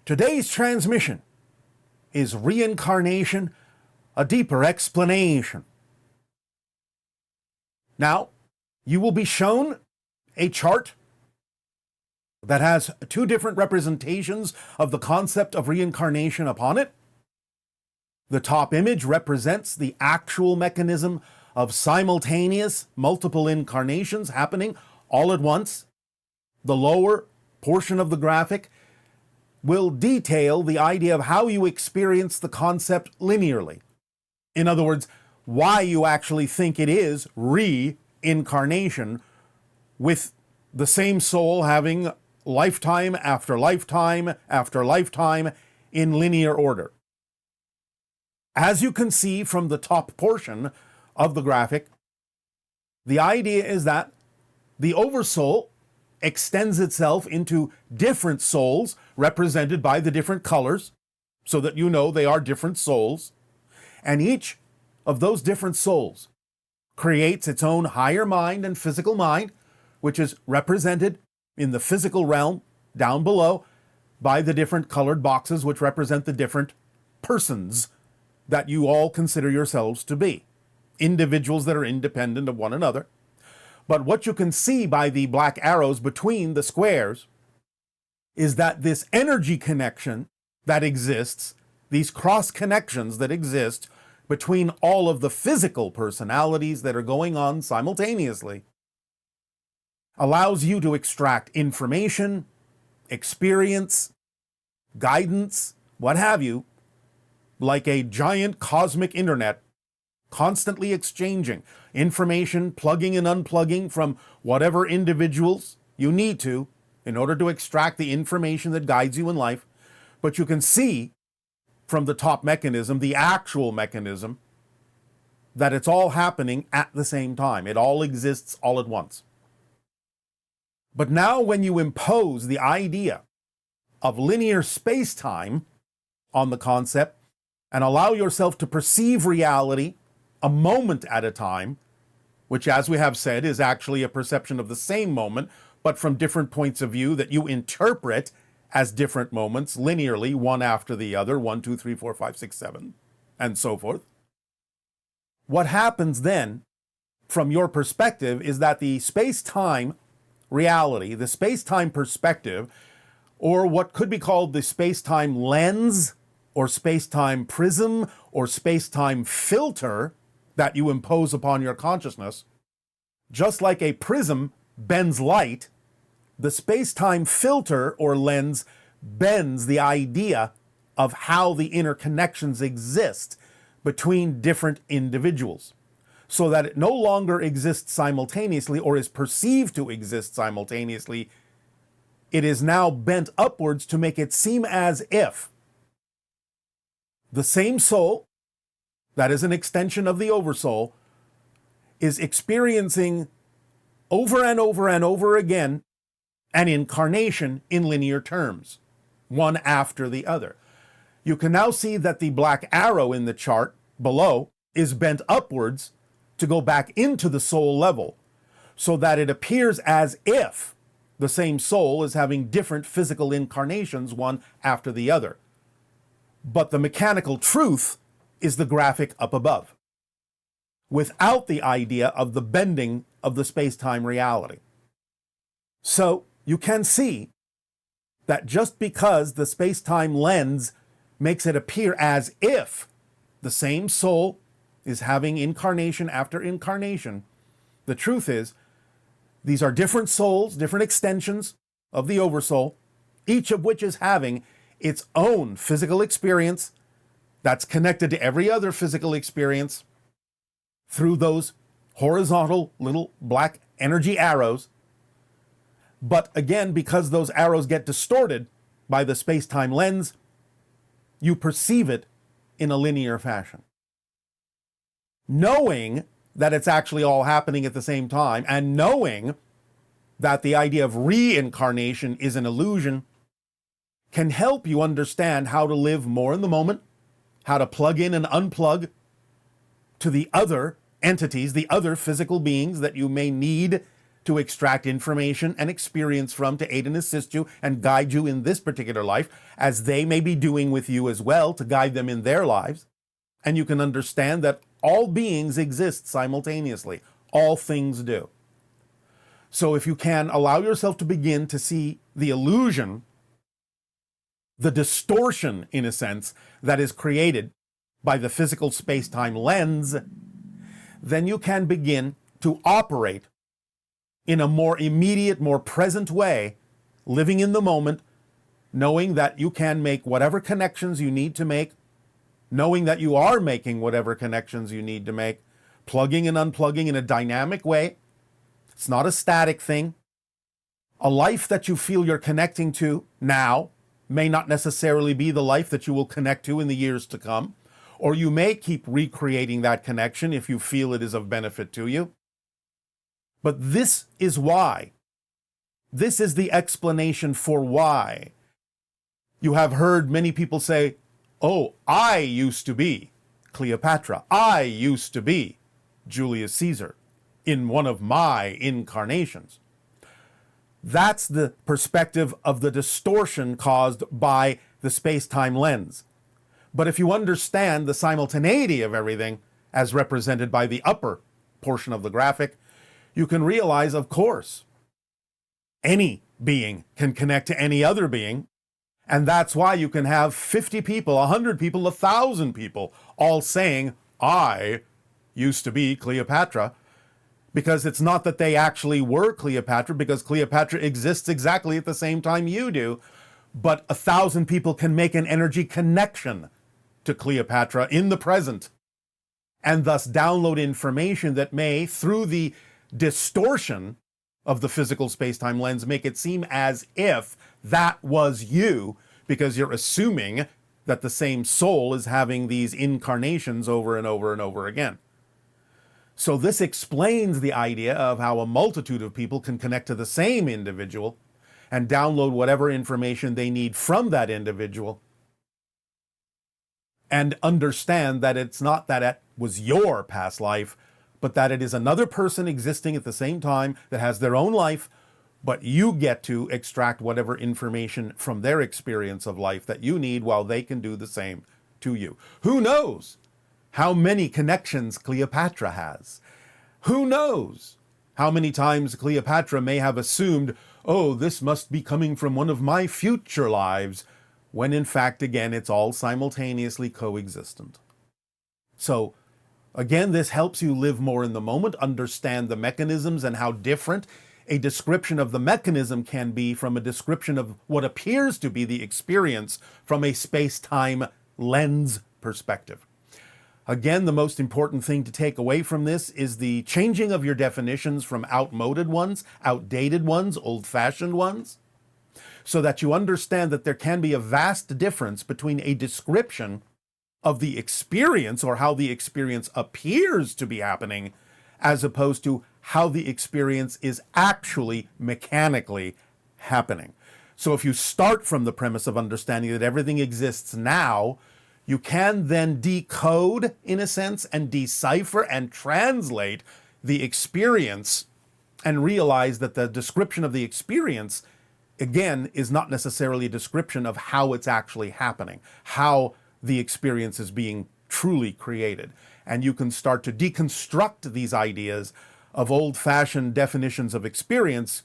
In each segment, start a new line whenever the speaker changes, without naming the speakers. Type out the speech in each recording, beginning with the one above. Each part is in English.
Today's transmission is Reincarnation, a deeper explanation. Now, you will be shown a chart that has two different representations of the concept of reincarnation upon it. The top image represents the actual mechanism of simultaneous multiple incarnations happening all at once. The lower portion of the graphic will detail the idea of how you experience the concept linearly. In other words, why you actually think it is reincarnation, with the same soul having lifetime after lifetime after lifetime in linear order. As you can see from the top portion of the graphic, the idea is that the Oversoul extends itself into different souls represented by the different colors, so that you know they are different souls, and each of those different souls creates its own higher mind and physical mind, which is represented in the physical realm down below by the different colored boxes which represent the different persons that you all consider yourselves to be, individuals that are independent of one another. But what you can see by the black arrows between the squares is that this energy connection that exists, these cross connections that exist between all of the physical personalities that are going on simultaneously, allows you to extract information, experience, guidance, what have you, like a giant cosmic internet, constantly exchanging information, plugging and unplugging from whatever individuals you need to in order to extract the information that guides you in life. But you can see from the top mechanism, the actual mechanism, that it's all happening at the same time. It all exists all at once. But now when you impose the idea of linear space-time on the concept and allow yourself to perceive reality a moment at a time, which, as we have said, is actually a perception of the same moment, but from different points of view that you interpret as different moments linearly, one after the other, 1, 2, 3, 4, 5, 6, 7, and so forth. What happens then, from your perspective, is that the space-time reality, the space-time perspective, or what could be called the space-time lens, or space-time prism, or space-time filter that you impose upon your consciousness, just like a prism bends light, the space-time filter or lens bends the idea of how the interconnections exist between different individuals, so that it no longer exists simultaneously or is perceived to exist simultaneously. It is now bent upwards to make it seem as if the same soul, that is an extension of the Oversoul, is experiencing over and over and over again an incarnation in linear terms, one after the other. You can now see that the black arrow in the chart below is bent upwards to go back into the soul level, so that it appears as if the same soul is having different physical incarnations, one after the other. But the mechanical truth is the graphic up above, without the idea of the bending of the space-time reality. So you can see that just because the space-time lens makes it appear as if the same soul is having incarnation after incarnation, the truth is these are different souls, different extensions of the Oversoul, each of which is having its own physical experience that's connected to every other physical experience through those horizontal little black energy arrows. But again, because those arrows get distorted by the space-time lens, you perceive it in a linear fashion. Knowing that it's actually all happening at the same time, and knowing that the idea of reincarnation is an illusion, can help you understand how to live more in the moment, how to plug in and unplug to the other entities, the other physical beings that you may need to to extract information and experience from to aid and assist you and guide you in this particular life, as they may be doing with you as well to guide them in their lives. And you can understand that all beings exist simultaneously. All things do. So if you can allow yourself to begin to see the illusion, the distortion, in a sense, that is created by the physical space-time lens, then you can begin to operate in a more immediate, more present way, living in the moment, knowing that you can make whatever connections you need to make, knowing that you are making whatever connections you need to make, plugging and unplugging in a dynamic way. It's not a static thing. A life that you feel you're connecting to now may not necessarily be the life that you will connect to in the years to come, or you may keep recreating that connection if you feel it is of benefit to you. But this is why. This is the explanation for why. You have heard many people say, "Oh, I used to be Cleopatra. I used to be Julius Caesar in one of my incarnations." That's the perspective of the distortion caused by the space-time lens. But if you understand the simultaneity of everything, as represented by the upper portion of the graphic, you can realize, of course, any being can connect to any other being. And that's why you can have 50 people, 100 people, 1,000 people all saying, "I used to be Cleopatra," because it's not that they actually were Cleopatra, because Cleopatra exists exactly at the same time you do, but 1,000 people can make an energy connection to Cleopatra in the present, and thus download information that may, through the distortion of the physical space-time lens, make it seem as if that was you, because you're assuming that the same soul is having these incarnations over and over and over again. So this explains the idea of how a multitude of people can connect to the same individual and download whatever information they need from that individual, and understand that it's not that it was your past life, but that it is another person existing at the same time that has their own life, but you get to extract whatever information from their experience of life that you need, while they can do the same to you. Who knows how many connections Cleopatra has? Who knows how many times Cleopatra may have assumed, "Oh, this must be coming from one of my future lives," when in fact, again, it's all simultaneously coexistent. So, again, this helps you live more in the moment, understand the mechanisms and how different a description of the mechanism can be from a description of what appears to be the experience from a space-time lens perspective. Again, the most important thing to take away from this is the changing of your definitions from outmoded ones, outdated ones, old-fashioned ones, so that you understand that there can be a vast difference between a description of the experience, or how the experience appears to be happening, as opposed to how the experience is actually mechanically happening. So if you start from the premise of understanding that everything exists now, you can then decode, in a sense, and decipher and translate the experience, and realize that the description of the experience, again, is not necessarily a description of how it's actually happening, how the experience is being truly created. And you can start to deconstruct these ideas of old-fashioned definitions of experience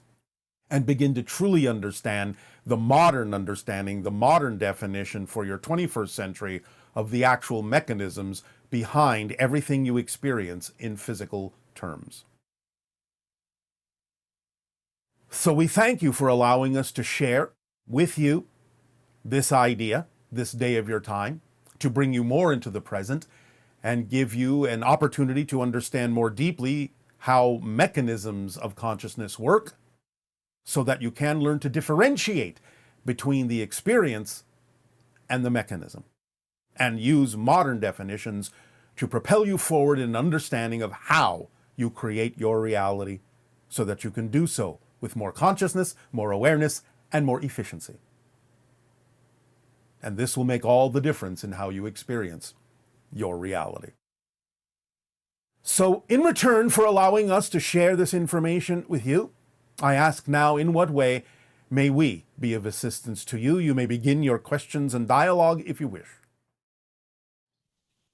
and begin to truly understand the modern understanding, the modern definition for your 21st century of the actual mechanisms behind everything you experience in physical terms. So we thank you for allowing us to share with you this idea, this day of your time, to bring you more into the present and give you an opportunity to understand more deeply how mechanisms of consciousness work, so that you can learn to differentiate between the experience and the mechanism, and use modern definitions to propel you forward in understanding of how you create your reality, so that you can do so with more consciousness, more awareness, and more efficiency. And this will make all the difference in how you experience your reality. So, in return for allowing us to share this information with you, I ask now, in what way may we be of assistance to you? You may begin your questions and dialogue if you wish.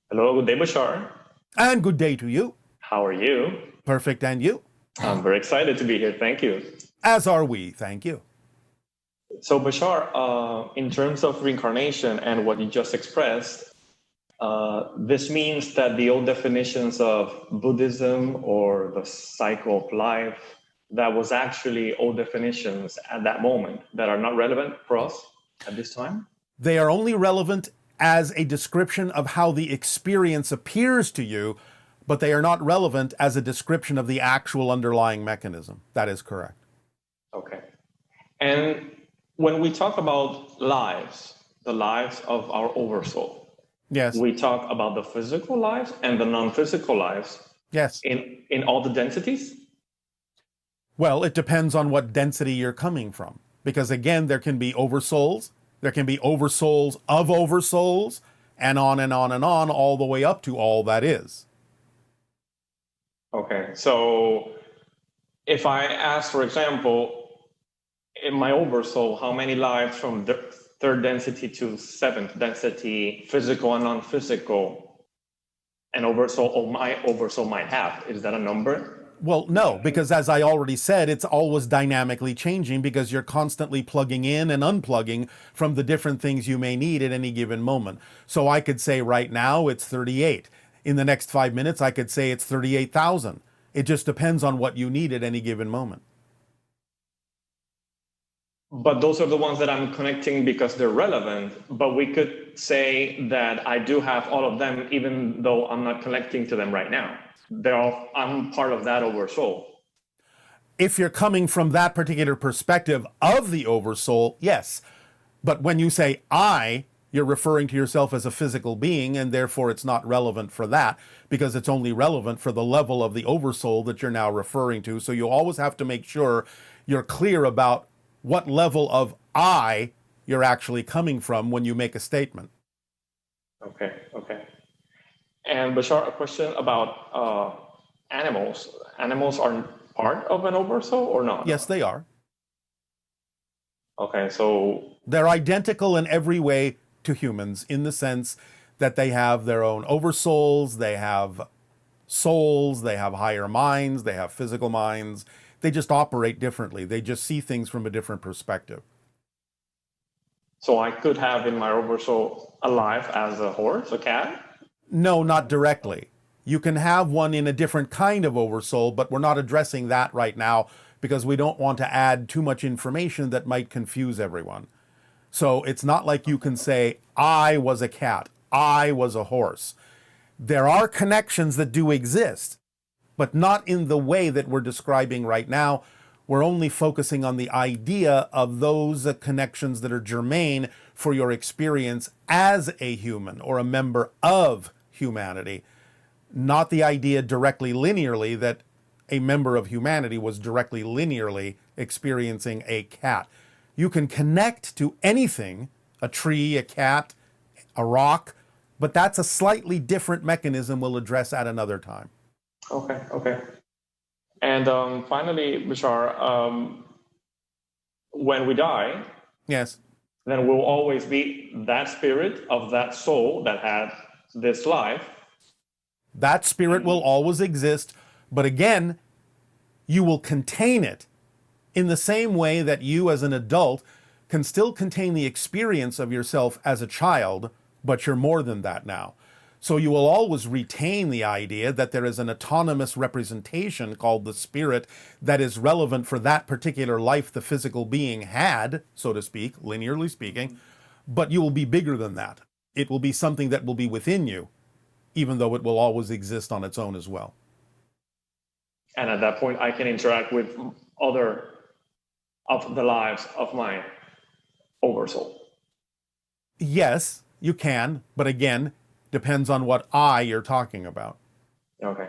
Hello, good day, Bashar.
And good day to you.
How are you?
Perfect, and you?
I'm very excited to be here. Thank you.
As are we, thank you.
So, Bashar, in terms of reincarnation and what you just expressed, this means that the old definitions of Buddhism or the cycle of life, that was actually old definitions at that moment that are not relevant for us at this time?
They are only relevant as a description of how the experience appears to you, but they are not relevant as a description of the actual underlying mechanism. That is correct.
Okay. And when we talk about lives, the lives of our oversoul,
yes,
we talk about the physical lives and the non-physical lives.
Yes.
In all the densities?
Well, it depends on what density you're coming from. Because again, there can be oversouls, there can be oversouls of oversouls, and on and on and on, all the way up to all that is.
Okay, so if I ask, for example, in my oversoul, how many lives from the third density to seventh density, physical and non-physical, an oversoul or my oversoul might have, is that a number?
Well, no, because as I already said, it's always dynamically changing because you're constantly plugging in and unplugging from the different things you may need at any given moment. So I could say right now it's 38. In the next 5 minutes, I could say it's 38,000. It just depends on what you need at any given moment.
But those are the ones that I'm connecting because they're relevant. But we could say that I do have all of them, even though I'm not connecting to them right now. I'm part of that oversoul.
If you're coming from that particular perspective of the oversoul, yes. But when you say I, you're referring to yourself as a physical being, and therefore it's not relevant for that, because it's only relevant for the level of the oversoul that you're now referring to. So you always have to make sure you're clear about what level of I you're actually coming from when you make a statement.
Okay. And Bashar, a question about animals. Animals are part of an oversoul or not?
Yes, they are.
Okay, so
they're identical in every way to humans in the sense that they have their own oversouls, they have souls, they have higher minds, they have physical minds. They just operate differently. They just see things from a different perspective.
So I could have in my oversoul a life as a horse, a cat?
No, not directly. You can have one in a different kind of oversoul, but we're not addressing that right now because we don't want to add too much information that might confuse everyone. So it's not like you can say, I was a cat, I was a horse. There are connections that do exist, but not in the way that we're describing right now. We're only focusing on the idea of those connections that are germane for your experience as a human or a member of humanity, not the idea directly linearly that a member of humanity was directly linearly experiencing a cat. You can connect to anything, a tree, a cat, a rock, but that's a slightly different mechanism we'll address at another time.
Okay. And finally, Bashar, when we die,
yes,
then we'll always be that spirit of that soul that had this life.
That spirit will always exist, but again, you will contain it in the same way that you as an adult can still contain the experience of yourself as a child, but you're more than that now. So you will always retain the idea that there is an autonomous representation called the spirit that is relevant for that particular life the physical being had, so to speak, linearly speaking, but you will be bigger than that. It will be something that will be within you, even though it will always exist on its own as well.
And at that point, I can interact with other of the lives of my oversoul.
Yes, you can, but again, depends on what I you're talking about.
Okay.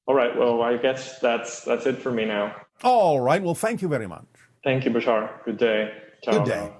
All right, well, I guess that's it for me now.
All right, well, thank you very much.
Thank you, Bashar. Good day. Ciao.
Good day.